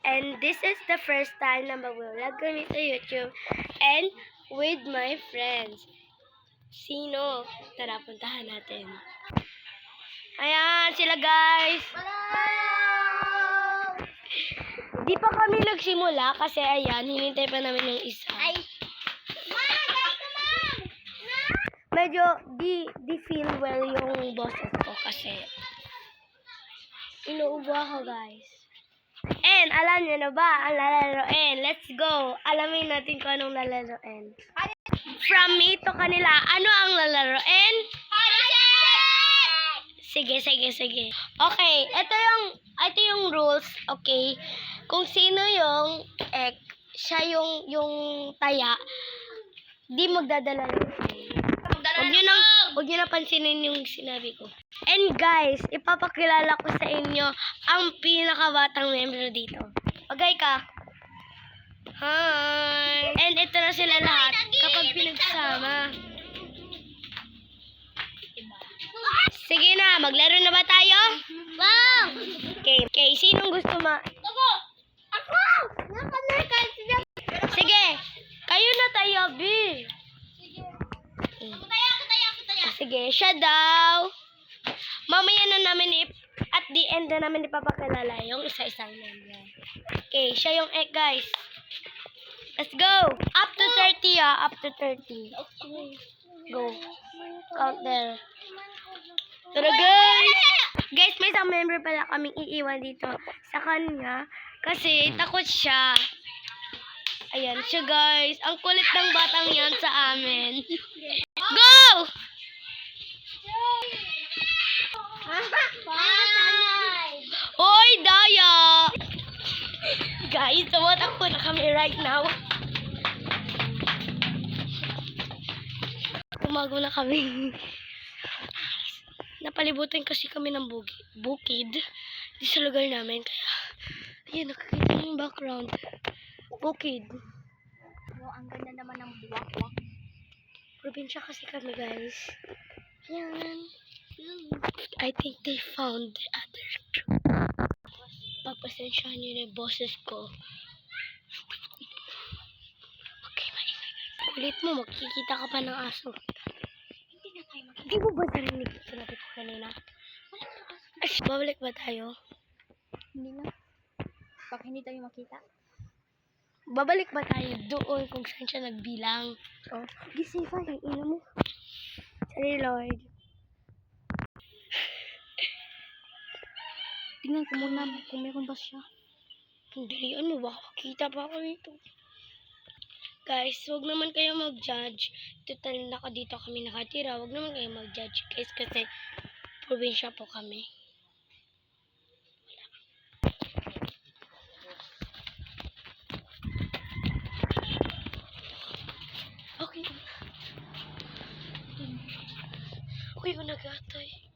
And this is the first time na mag-vlog kami sa YouTube. And with my friends. Sino? Tara, puntahan natin. Ayan, sila guys. Di pa kami nagsimula kasi ayan, hinintay pa namin yung isa. Medyo di feel well yung boses ko kasi inuubo ako guys. And alam niyo na ba ang lalaroin? Let's go! Alamin natin kung anong lalaroin. From me to kanila, ano ang lalaroin? Sige. Okay, ito yung rules, okay? Kung sino yung siya yung taya, di magdadala ng Huwag nyo na pansinin yung sinabi ko. And guys, ipapakilala ko sa inyo ang pinakabatang member dito. Okay ka? Hi! And ito na sila lahat kapag pinagsama. Sige na, maglaro na ba tayo? Wow! Okay, sinong gusto Ako! Sige, kayo na tayo, B. Sige, siya daw. Mamaya na namin at the end na namin ipapakilala yung isa-isang member. Okay, siya yung egg, guys. Let's go. Up to 30, up to 30. Go. Count there. Tara, guys. Guys, may isang member pala kaming iiwan dito sa kanya kasi takot siya. Ayan siya, guys. Ang kulit ng batang yan sa amin. Go! Hoy, Daya! Guys, tumatakbo na kami right now. Tumago na kami. Napalibutan kasi kami ng bukid di sa lugar namin. Kaya, ayun, nakakita yung background. Bukid. Oh, ang ganda naman ng buwak-wak. Probinsya kasi kami, guys. Yan. I think they found the other group. Pagpasensyahan nyo na yung boses ko. Okay, maingay. Kulit mo, makikita ka pa ng aso. Hindi mo ba narinig ito natin ko kanina? Ay, babalik ba tayo? Hindi na. Pag hindi tayo makita. Babalik ba tayo doon kung saan siya nagbilang? Oh, gising pa, yung ina mo. Sorry, Lord. Tingnan ko muna kung meron ba siya. Dalian mo, baka makita pa ako dito. Guys, huwag naman kayo mag-judge. Total dito kami nakatira. Huwag naman kayo mag-judge, guys, kasi probinsya po kami. Okay. Uy, nagatay.